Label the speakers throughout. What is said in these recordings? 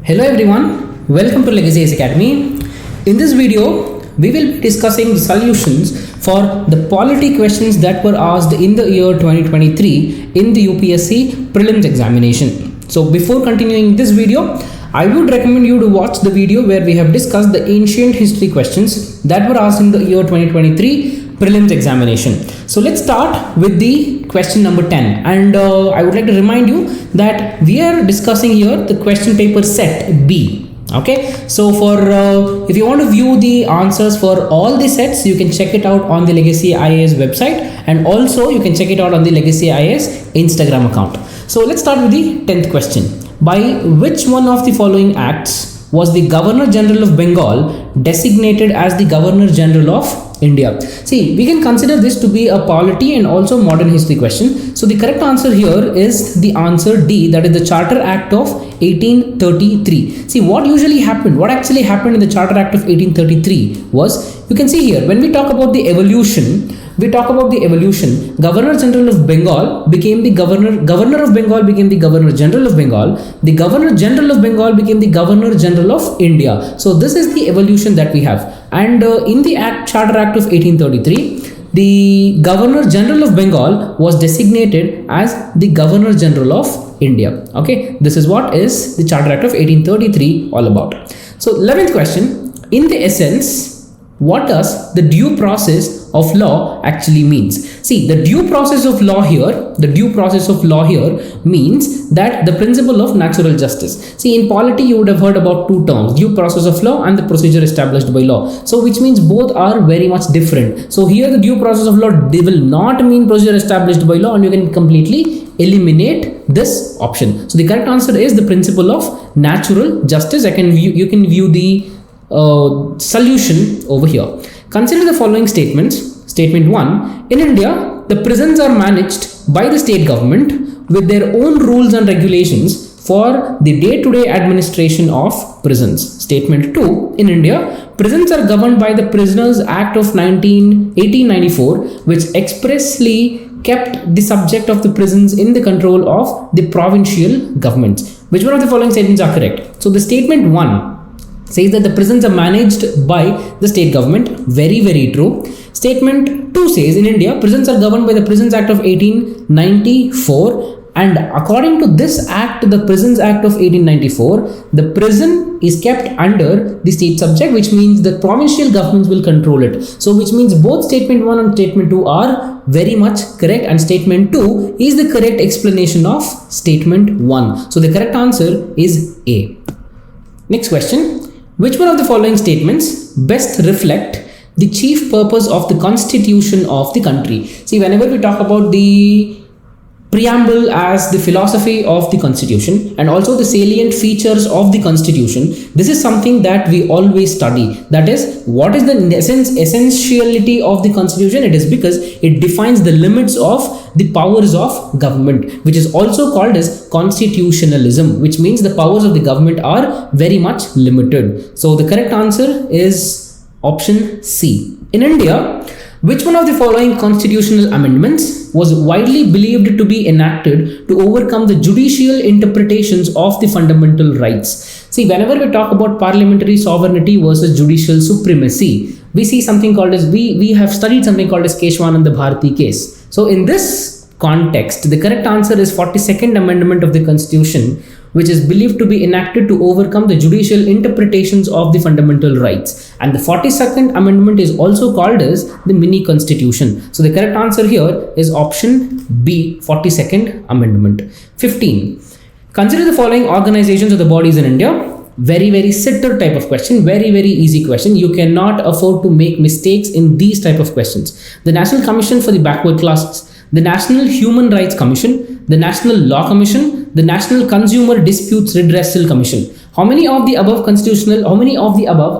Speaker 1: Hello everyone, welcome to Legacy IAS Academy. In this video, we will be discussing the solutions for the polity questions that were asked in the year 2023 in the UPSC Prelims examination. So before continuing this video, I would recommend you to watch the video where we have discussed the ancient history questions that were asked in the year 2023 Prelims examination. So let's start with the question number 10, and I would like to remind you that we are discussing here the question paper set B. Okay, so for if you want to view the answers for all the sets, you can check it out on the Legacy IAS website, and also you can check it out on the Legacy IAS Instagram account. So let's start with the 10th question. By which one of the following acts was the Governor General of Bengal designated as the Governor General of India? See, we can consider this to be a polity and also modern history question. So the correct answer here is the answer D, that is the Charter Act of 1833. See, what actually happened in the Charter Act of 1833 was, you can see here, when we talk about the evolution, Governor General of Bengal became the Governor of Bengal became the Governor General of Bengal. The Governor General of Bengal became the Governor General of India. So this is the evolution that we have. And in the Charter Act of 1833, the Governor General of Bengal was designated as the Governor General of India. Okay, this is what is the Charter Act of 1833 all about. So 11th question, in the essence, what does the due process of law actually means? See, the due process of law here means that the principle of natural justice. See, in polity you would have heard about two terms, due process of law and the procedure established by law. So which means both are very much different. So here the due process of law, they will not mean procedure established by law, and you can completely eliminate this option. So the correct answer is the principle of natural justice. You can view the solution over here. Consider the following statements. Statement 1. In India, the prisons are managed by the state government with their own rules and regulations for the day-to-day administration of prisons. Statement 2. In India, prisons are governed by the Prisoners Act of 1894, which expressly kept the subject of the prisons in the control of the provincial governments. Which one of the following statements are correct? So the statement 1 says that the prisons are managed by the state government. Very, very true. Statement 2 says in India, prisons are governed by the Prisons Act of 1894, and according to this act, the Prisons Act of 1894, the prison is kept under the state subject, which means the provincial governments will control it. So which means both statement 1 and statement 2 are very much correct, and statement 2 is the correct explanation of statement 1. So the correct answer is A. Next question. Which one of the following statements best reflect the chief purpose of the constitution of the country? See, whenever we talk about the preamble as the philosophy of the constitution and also the salient features of the constitution, this is something that we always study. That is, what is the essentiality of the constitution? It is because it defines the limits of the powers of government, which is also called as constitutionalism, which means the powers of the government are very much limited. So the correct answer is option C. In India, which one of the following constitutional amendments was widely believed to be enacted to overcome the judicial interpretations of the fundamental rights? See, whenever we talk about parliamentary sovereignty versus judicial supremacy, we see something called as, we have studied something called as Keshwananda Bharati case. So in this context, the correct answer is 42nd Amendment of the Constitution, which is believed to be enacted to overcome the judicial interpretations of the fundamental rights. And the 42nd Amendment is also called as the mini constitution. So the correct answer here is option B, 42nd Amendment. 15. Consider the following organizations of the bodies in India. Very, very sitter type of question, very, very easy question. You cannot afford to make mistakes in these type of questions. The National Commission for the Backward Classes, the National Human Rights Commission, the National Law Commission, the National Consumer Disputes Redressal Commission. How many of the above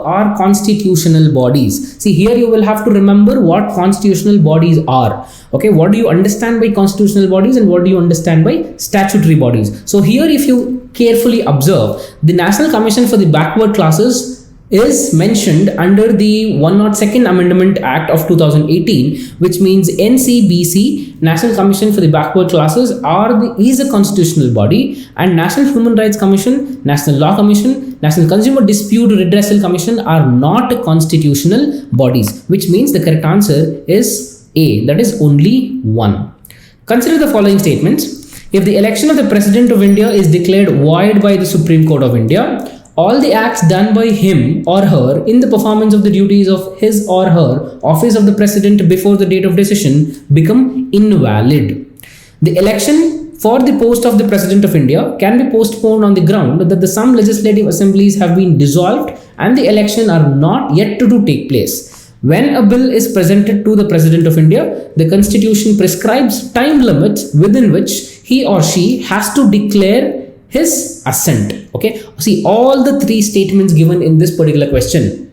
Speaker 1: are constitutional bodies? See, here you will have to remember what constitutional bodies are. Okay, what do you understand by constitutional bodies and what do you understand by statutory bodies? So here, if you carefully observe, the National Commission for the Backward Classes is mentioned under the 102nd Amendment Act of 2018, which means NCBC, National Commission for the Backward Classes, is a constitutional body, and National Human Rights Commission, National Law Commission, National Consumer Dispute Redressal Commission are not constitutional bodies, which means the correct answer is A, that is only 1. Consider the following statements. If the election of the President of India is declared void by the Supreme Court of India, all the acts done by him or her in the performance of the duties of his or her office of the President before the date of decision become invalid. The election for the post of the President of India can be postponed on the ground that the some legislative assemblies have been dissolved and the election are not yet to take place. When a bill is presented to the President of India, the Constitution prescribes time limits within which he or she has to declare his assent. Okay, see all the three statements given in this particular question,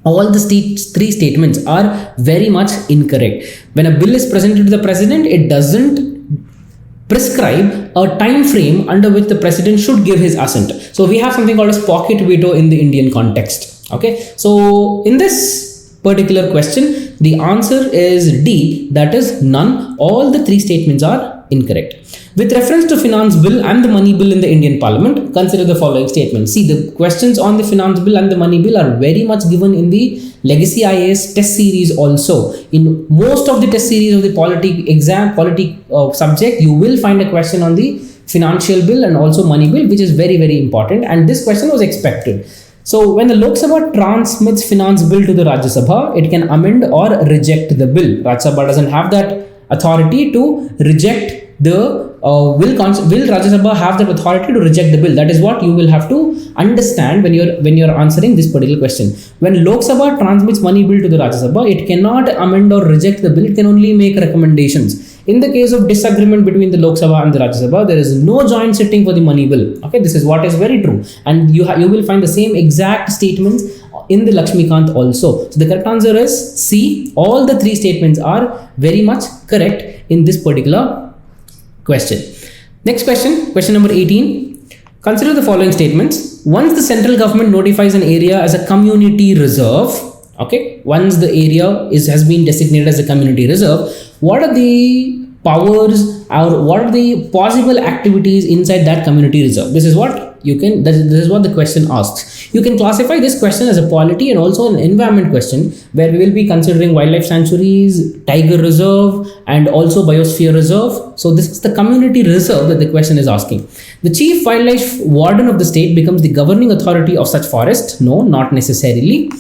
Speaker 1: all the three statements are very much incorrect. When a bill is presented to the President, it doesn't prescribe a time frame under which the President should give his assent. So we have something called as pocket veto in the Indian context. Okay, so in this particular question, the answer is D, that is none. All the three statements are incorrect. With reference to finance bill and the money bill in the Indian Parliament, consider the following statement. See, the questions on the finance bill and the money bill are very much given in the Legacy IAS test series also. In most of the test series of the polity subject, you will find a question on the financial bill and also money bill, which is very, very important. And this question was expected. So when the Lok Sabha transmits finance bill to the Rajya Sabha, it can amend or reject the bill. Rajya Sabha doesn't have that authority to reject the will Rajya Sabha have that authority to reject the bill? That is what you will have to understand when you're answering this particular question. When Lok Sabha transmits money bill to the Rajya Sabha, it cannot amend or reject the bill. It can only make recommendations. In the case of disagreement between the Lok Sabha and the Rajya Sabha, there is no joint sitting for the money bill. Okay, this is what is very true, and you will find the same exact statements in the Lakshmikant also. So the correct answer is C. All the three statements are very much correct in this particular question. Next question, question number 18. Consider the following statements. Once the central government notifies an area as a community reserve, okay, once the area has been designated as a community reserve, what are the powers or what are the possible activities inside that community reserve? This is what this is what the question asks. You can classify this question as a polity and also an environment question, where we will be considering wildlife sanctuaries, tiger reserve, and also biosphere reserve. So this is the community reserve that the question is asking. The chief wildlife warden of the state becomes the governing authority of such forest. No, not necessarily.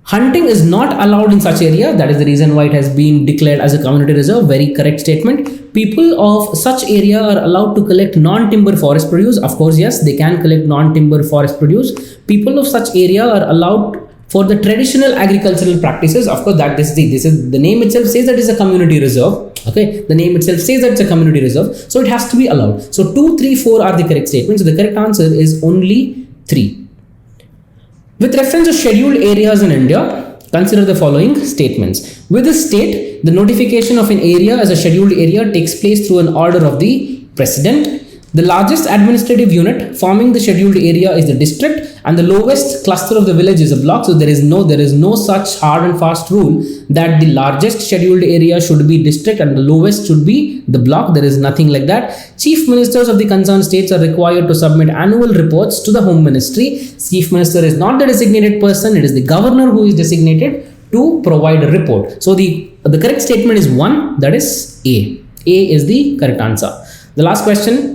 Speaker 1: Hunting is not allowed in such area. That is the reason why it has been declared as a community reserve. Very correct statement. People of such area are allowed to collect non-timber forest produce. Of course, yes, they can collect non-timber forest produce. People of such area are allowed for the traditional agricultural practices. Of course, this is the name itself says that it's a community reserve. Okay, the name itself says that it's a community reserve, so it has to be allowed. So 2, 3, 4 are the correct statements. So the correct answer is only 3. With reference to scheduled areas in India, consider the following statements. With a state, the notification of an area as a scheduled area takes place through an order of the President. The largest administrative unit forming the scheduled area is the district, and the lowest cluster of the village is a block. So there is no such hard and fast rule that the largest scheduled area should be district and the lowest should be the block. There is nothing like that. Chief ministers of the concerned states are required to submit annual reports to the Home Ministry. Chief minister is not the designated person, it is the governor who is designated to provide a report. So the correct statement is 1, that is A. A is the correct answer. The last question.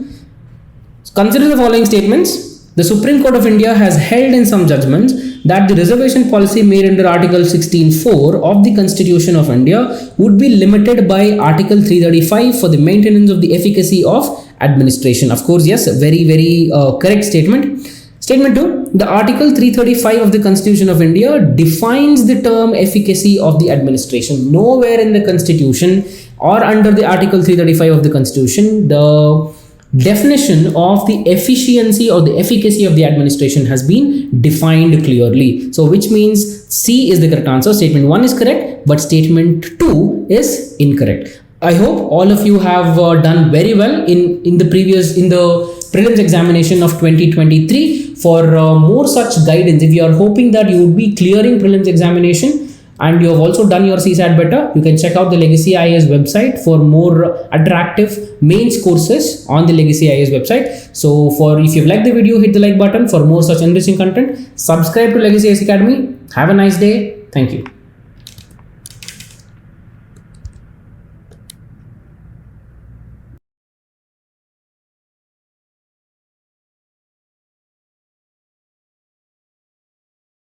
Speaker 1: Consider the following statements. The Supreme Court of India has held in some judgments that the reservation policy made under Article 16(4) of the Constitution of India would be limited by Article 335 for the maintenance of the efficacy of administration. Of course, yes, very, very correct statement. Statement 2. The Article 335 of the Constitution of India defines the term efficacy of the administration. Nowhere in the Constitution or under the Article 335 of the Constitution, the definition of the efficiency or the efficacy of the administration has been defined clearly. So which means C is the correct answer. Statement 1 is correct, but statement 2 is incorrect. I hope all of you have done very well in the prelims examination of 2023. For more such guidance, if you are hoping that you would be clearing prelims examination and you have also done your CSAT better, you can check out the Legacy IAS website for more attractive mains courses on the Legacy IAS website. So if you've liked the video, hit the like button. For more such enriching content, subscribe to Legacy IAS Academy. Have a nice day. Thank you.